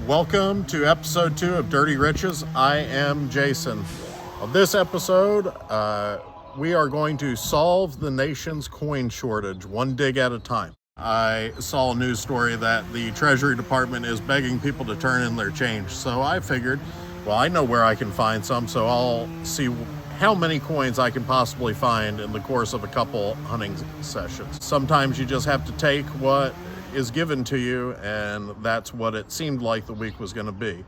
Welcome to episode 2 of Dirty Riches. I am Jason. On this episode, we are going to solve the nation's coin shortage one dig at a time. I saw a news story that the Treasury Department is begging people to turn in their change. So I figured, well, I know where I can find some, so I'll see how many coins I can possibly find in the course of a couple hunting sessions. Sometimes you just have to take what is given to you, and that's what it seemed like the week was going to be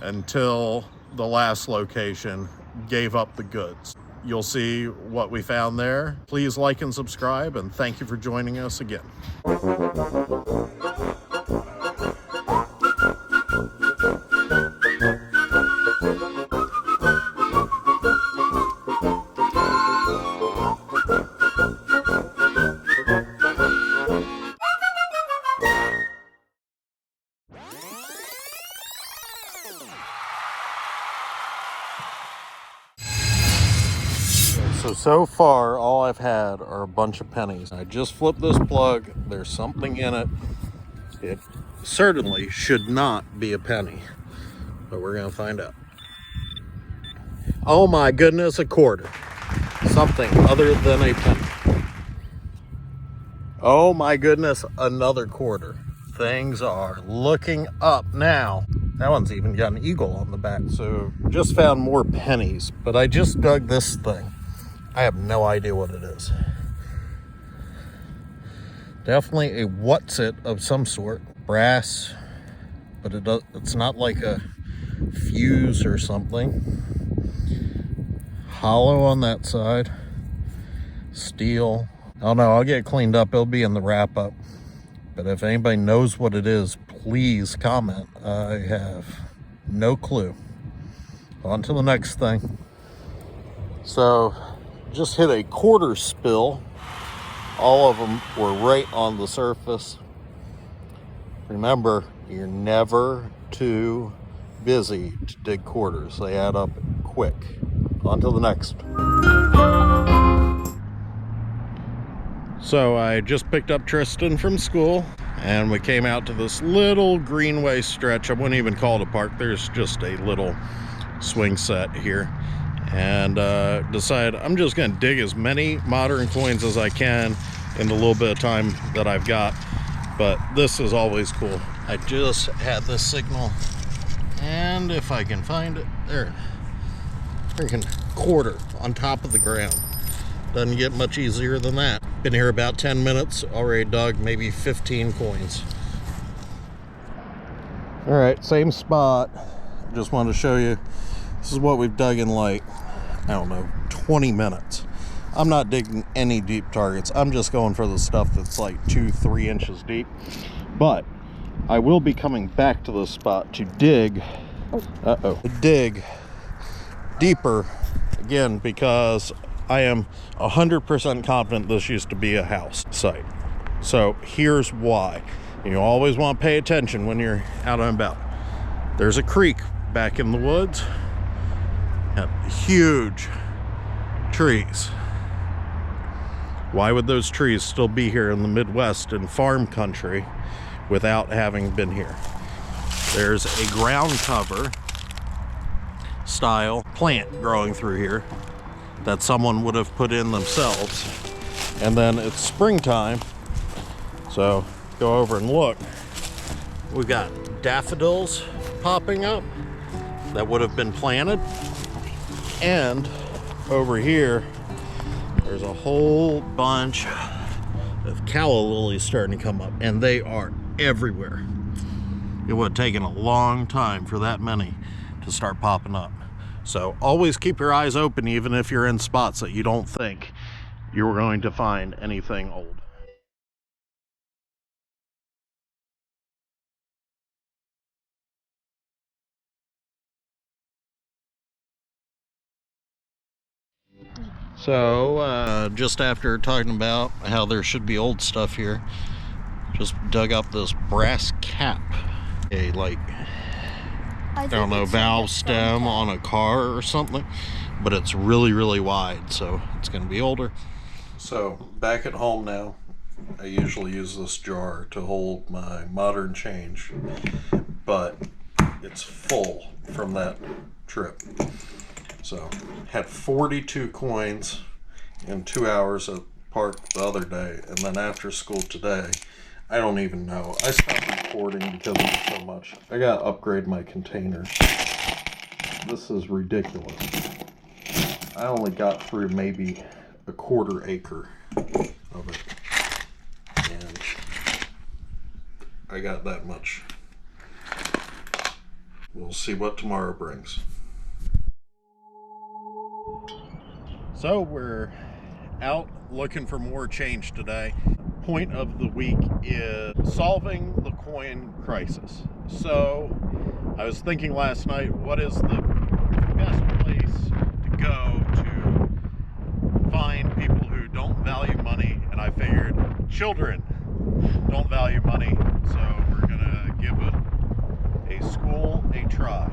until the last location gave up the goods. You'll see what we found there. Please like and subscribe, and thank you for joining us again. So far, all I've had are a bunch of pennies. I just flipped this plug. There's something in it. It certainly should not be a penny, but we're going to find out. Oh my goodness, a quarter. Something other than a penny. Oh my goodness, another quarter. Things are looking up now. That one's even got an eagle on the back. So just found more pennies, but I just dug this thing. I have no idea what it is. Definitely a what's-it of some sort. Brass, but it's not like a fuse or something. Hollow on that side. Steel. Oh no, I'll get it cleaned up. It'll be in the wrap-up. But if anybody knows what it is, please comment. I have no clue. On to the next thing. So, just hit a quarter spill. All of them were right on the surface. Remember, you're never too busy to dig quarters. They add up quick. On to the next. So I just picked up Tristan from school, and we came out to this little greenway stretch. I wouldn't even call it a park. There's just a little swing set here. And decided I'm just going to dig as many modern coins as I can in the little bit of time that I've got. But this is always cool. I just had this signal, and if I can find it, there, freaking quarter on top of the ground. Doesn't get much easier than that. Been here about 10 minutes, already dug maybe 15 coins. All right, same spot. Just wanted to show you. This is what we've dug in like, I don't know, 20 minutes. I'm not digging any deep targets. I'm just going for the stuff that's like 2-3 inches deep. But I will be coming back to this spot to dig, dig deeper again, because I am 100% confident this used to be a house site. So here's why. You always want to pay attention when you're out and about. There's a creek back in the woods. Huge trees. Why would those trees still be here in the Midwest in farm country without having been here? There's a ground cover style plant growing through here that someone would have put in themselves. And then it's springtime, so go over and look. We've got daffodils popping up that would have been planted. And over here, there's a whole bunch of calla lilies starting to come up, and they are everywhere. It would have taken a long time for that many to start popping up. So always keep your eyes open, even if you're in spots that you don't think you're going to find anything old. So, just after talking about how there should be old stuff here, just dug up this brass cap. A, like, I don't know, valve stem on a car or something. But it's really, really wide, so it's going to be older. So, back at home now, I usually use this jar to hold my modern change. But it's full from that trip. So had 42 coins in 2 hours at park the other day, and then after school today, I don't even know. I stopped recording because of it so much. I gotta upgrade my containers. This is ridiculous. I only got through maybe a 1/4 acre of it, and I got that much. We'll see what tomorrow brings. So we're out looking for more change today. Point of the week is solving the coin crisis. So I was thinking last night, what is the best place to go to find people who don't value money? And I figured children don't value money, so we're gonna give a school a try.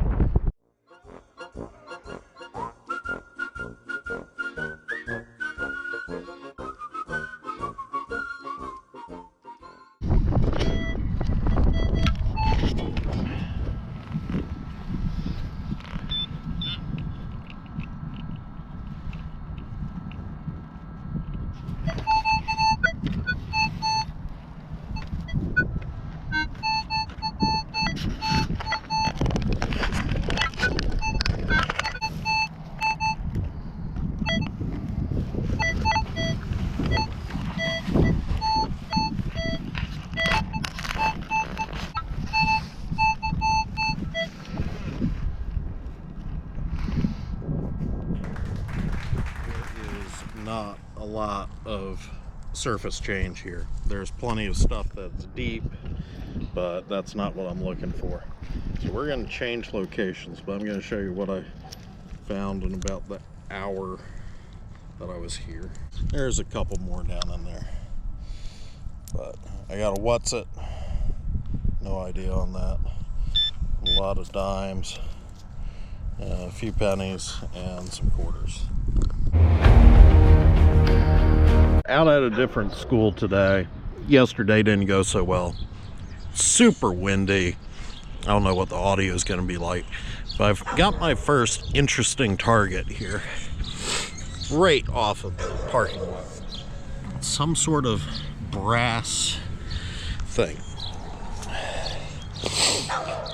Not a lot of surface change here. There's plenty of stuff that's deep, but that's not what I'm looking for. So we're going to change locations, but I'm going to show you what I found in about the hour that I was here. There's a couple more down in there, but I got a what's it, no idea on that. A lot of dimes, a few pennies, and some quarters. Out at a different school today. Yesterday didn't go so well. Super windy. I don't know what the audio is going to be like, but I've got my first interesting target here, right off of the parking lot. Some sort of brass thing.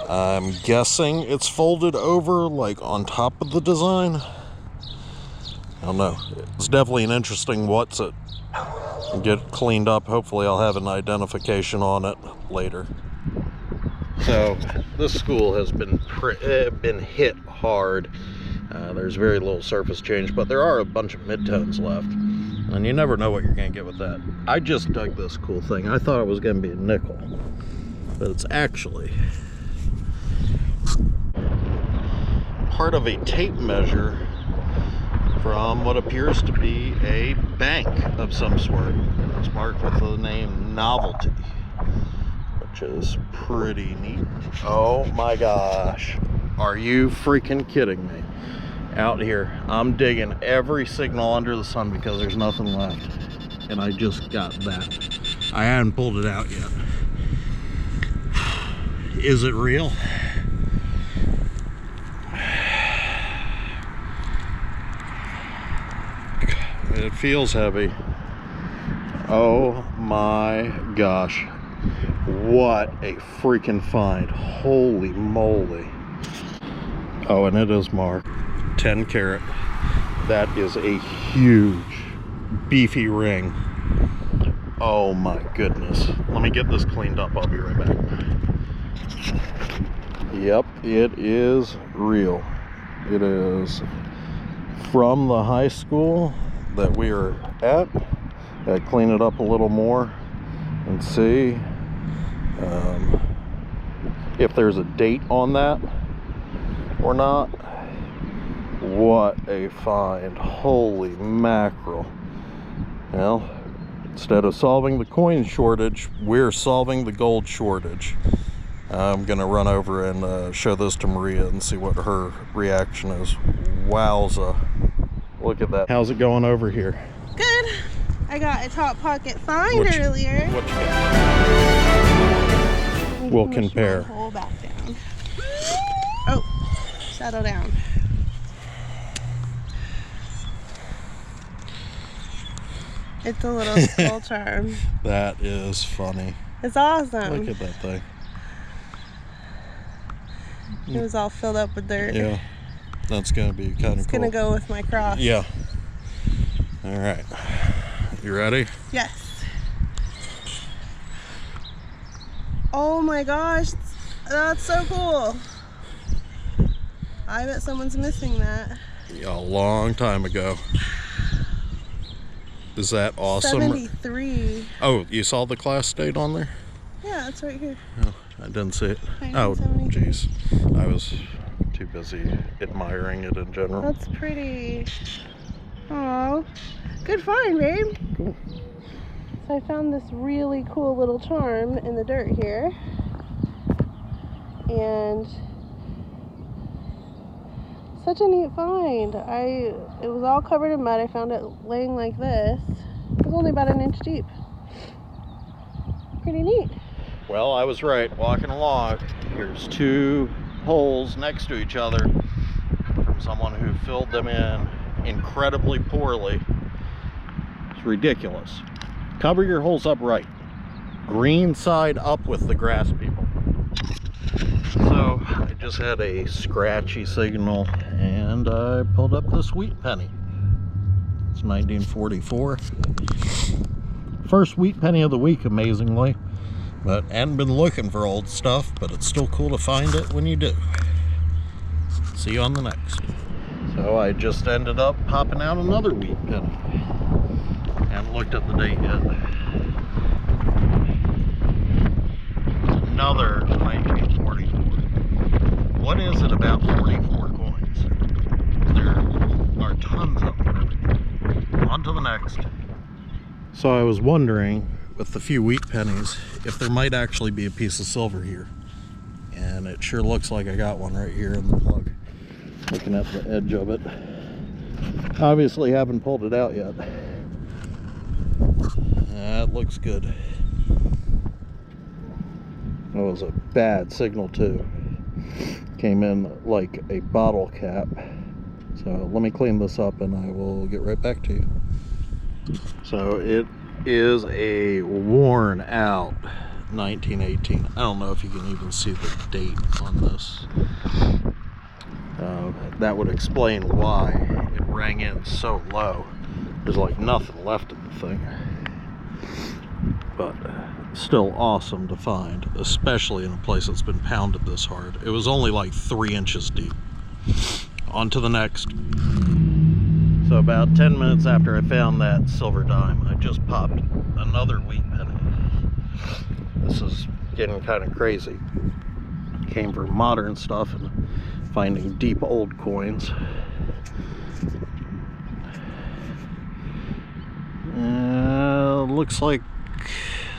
I'm guessing it's folded over like on top of the design. I don't know. It's definitely an interesting what's it. Get it cleaned up. Hopefully I'll have an identification on it later. So this school has been hit hard. There's very little surface change, but there are a bunch of midtones left, and you never know what you're going to get with that. I just dug this cool thing. I thought it was going to be a nickel, but it's actually part of a tape measure from what appears to be a bank of some sort. It's marked with the name Novelty, which is pretty neat. Oh my gosh, are you freaking kidding me? Out here, I'm digging every signal under the sun because there's nothing left, and I just got that. I haven't pulled it out yet. Is it real? It feels heavy. Oh my gosh. What a freaking find. Holy moly. Oh, and it is marked 10 karat. That is a huge, beefy ring. Oh my goodness. Let me get this cleaned up. I'll be right back. Yep, it is real. It is from the high school that we are at. I clean it up a little more and see if there's a date on that or not. What a find. Holy mackerel. Well, instead of solving the coin shortage, we're solving the gold shortage. I'm gonna run over and show this to Maria and see what her reaction is. Wowza. Look at that. How's it going over here? Good. I got a top pocket find earlier. What you got? We'll compare. Pull back down. down. Oh, settle down. It's a little skull charm. That is funny. It's awesome. Look at that thing. It was all filled up with dirt. Yeah, that's gonna be kind of cool. It's gonna go with my cross. Yeah. All right. You ready? Yes. Oh my gosh, that's so cool. I bet someone's missing that. Yeah, a long time ago. Is that awesome? 73. Oh, you saw the class date on there? Yeah, it's right here. Oh, I didn't see it. Oh, jeez. I was too busy admiring it in general. That's pretty. Oh, good find, babe. Cool. So I found this really cool little charm in the dirt here. And such a neat find. It was all covered in mud. I found it laying like this. It was only about an inch deep. Pretty neat. Well, I was right. Walking along, here's two holes next to each other from someone who filled them in incredibly poorly. It's ridiculous. Cover your holes up right. Green side up with the grass, people. So I just had a scratchy signal and I pulled up this wheat penny. It's 1944. First wheat penny of the week, amazingly. But hadn't been looking for old stuff, but it's still cool to find it when you do. See you on the next. So I just ended up popping out another wheat penny. Haven't looked at the date yet. Another 1944. What is it about 44 coins? There are tons of them. On to the next. So I was wondering, with the few wheat pennies, if there might actually be a piece of silver here. And it sure looks like I got one right here in the plug. Looking at the edge of it. Obviously haven't pulled it out yet. That looks good. That was a bad signal too. Came in like a bottle cap. So let me clean this up and I will get right back to you. So it is a worn out 1918. I don't know if you can even see the date on this. That would explain why it rang in so low. There's like nothing left of the thing. But still awesome to find, especially in a place that's been pounded this hard. It was only like 3 inches deep. On to the next. So about 10 minutes after I found that silver dime, I just popped another wheat penny. This is getting kind of crazy. Came for modern stuff and finding deep old coins. Looks like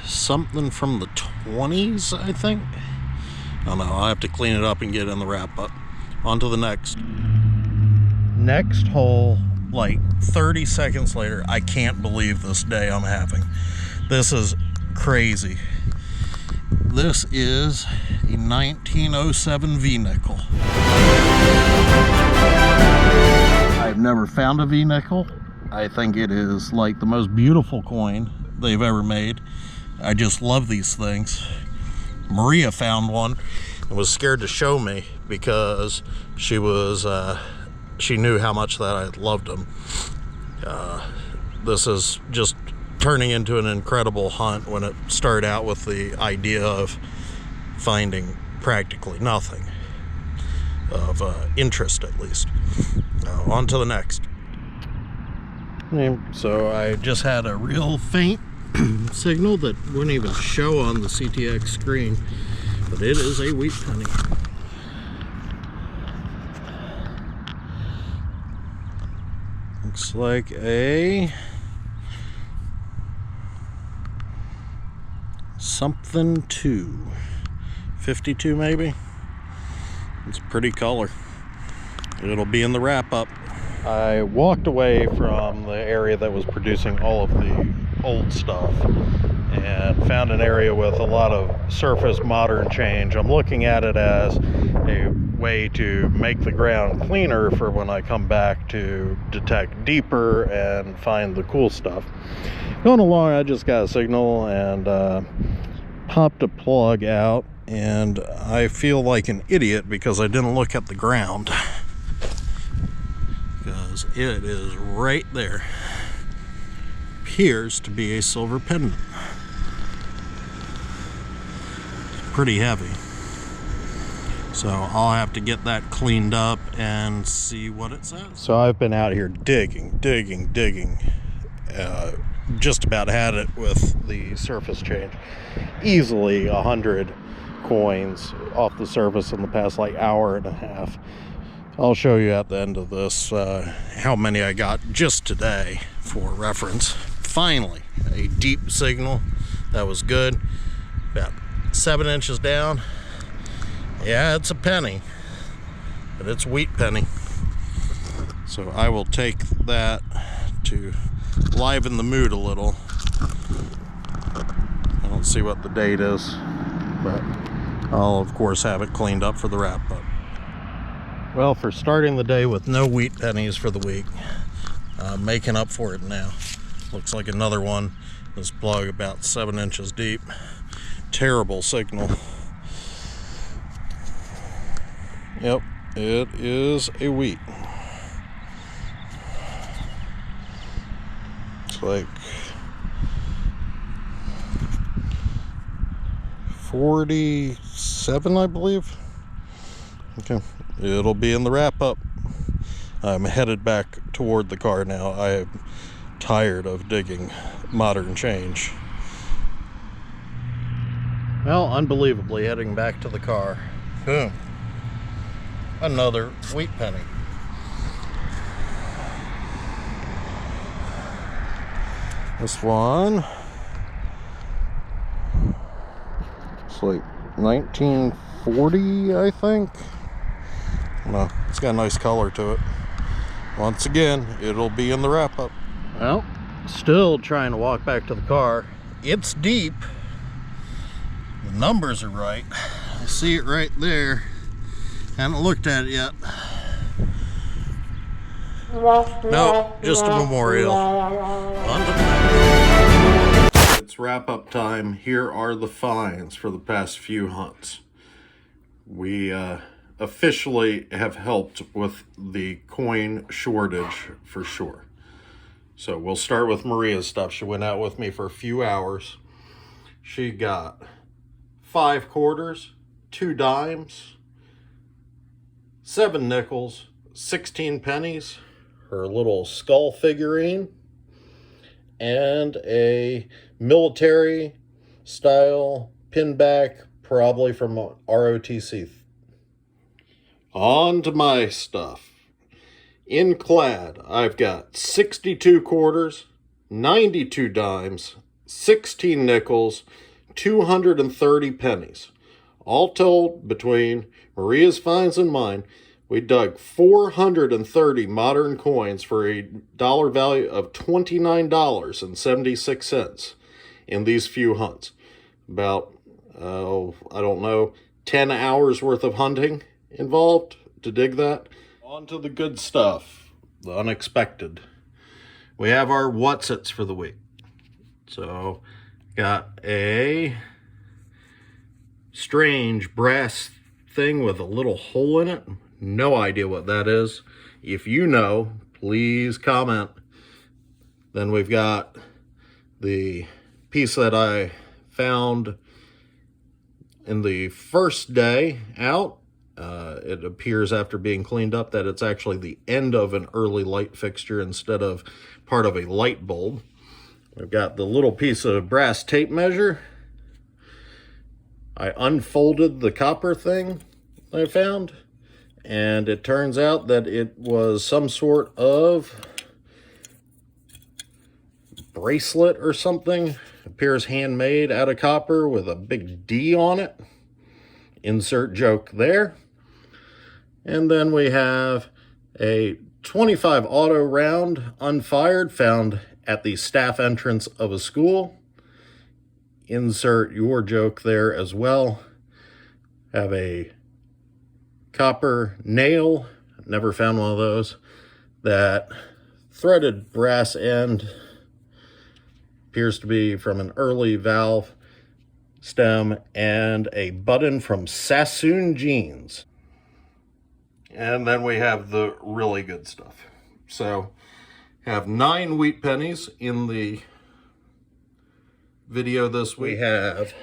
something from the 20s, I think. I don't know, I'll have to clean it up and get it in the wrap up. On to the next. Next hole, like 30 seconds later. I can't believe this day I'm having. This is crazy. This is a 1907 V-nickel. I've never found a V-nickel. I think it is like the most beautiful coin they've ever made. I just love these things. Maria found one and was scared to show me because she knew how much that I loved them. This is just turning into an incredible hunt when it started out with the idea of finding practically nothing of interest, at least. On to the next. So I just had a real faint signal that wouldn't even show on the CTX screen, but it is a wheat penny. Looks like a something 2, 52 maybe. It's a pretty color. It'll be in the wrap up. I walked away from the area that was producing all of the old stuff and found an area with a lot of surface modern change. I'm looking at it as a way to make the ground cleaner for when I come back to detect deeper and find the cool stuff. Going along, I just got a signal and popped a plug out, and I feel like an idiot because I didn't look at the ground, because it is right there. Appears to be a silver pendant. It's pretty heavy, so I'll have to get that cleaned up and see what it says. So I've been out here digging, just about had it with the surface change. Easily 100 coins off the surface in the past like hour and a half. I'll show you at the end of this how many I got just today for reference. Finally, a deep signal that was good, about 7 inches down. Yeah, it's a penny, but it's a wheat penny. So I will take that to liven the mood a little. I don't see what the date is, but I'll of course have it cleaned up for the wrap up. Well, for starting the day with no wheat pennies for the week, making up for it now. Looks like another one. This plug about 7 inches deep. Terrible signal. Yep, it is a wheat. It's like 47, I believe. Okay, it'll be in the wrap up. I'm headed back toward the car now. I am tired of digging modern change. Well, unbelievably, heading back to the car. Boom. Another wheat penny. This one, it's like 1940, I think. No, it's got a nice color to it. Once again, it'll be in the wrap up. Well, still trying to walk back to the car. It's deep. The numbers are right. I see it right there. Haven't looked at it yet. No, just a memorial. It's wrap up time. Here are the finds for the past few hunts. We officially have helped with the coin shortage for sure. So we'll start with Maria's stuff. She went out with me for a few hours. She got 5 quarters, 2 dimes, 7 nickels, 16 pennies, her little skull figurine, and a military style pinback, probably from ROTC. On to my stuff. In clad, I've got 62 quarters, 92 dimes, 16 nickels, 230 pennies. All told, between Maria's finds and mine, we dug 430 modern coins for a dollar value of $29.76 in these few hunts. About, I don't know, 10 hours worth of hunting involved to dig that. On to the good stuff, the unexpected. We have our whatsits for the week. So, got a strange brass thing with a little hole in it. No idea what that is. If you know, please comment. Then we've got the piece that I found in the first day out. It appears after being cleaned up that it's actually the end of an early light fixture instead of part of a light bulb. We've got the little piece of brass tape measure. I unfolded the copper thing I found, and it turns out that it was some sort of bracelet or something. Appears handmade out of copper with a big D on it. Insert joke there. And then we have a 25 auto round unfired found at the staff entrance of a school. insert your joke there as well. Have a copper nail, never found one of those, that threaded brass end, appears to be from an early valve stem, and a button from Sassoon jeans. And then we have the really good stuff. So have 9 wheat pennies in the video this week. We have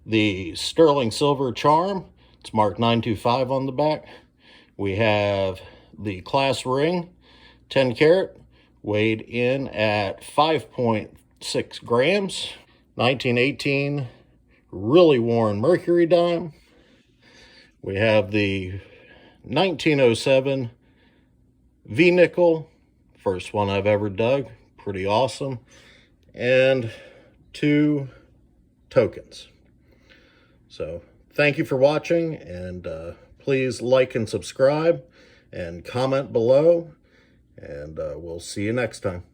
the sterling silver charm. It's marked 925 on the back. We have the class ring, 10 karat, weighed in at 5.6 grams. 1918 really worn mercury dime. We have the 1907 V-nickel, first one I've ever dug, pretty awesome, and 2 tokens. So thank you for watching, and please like and subscribe and comment below, and we'll see you next time.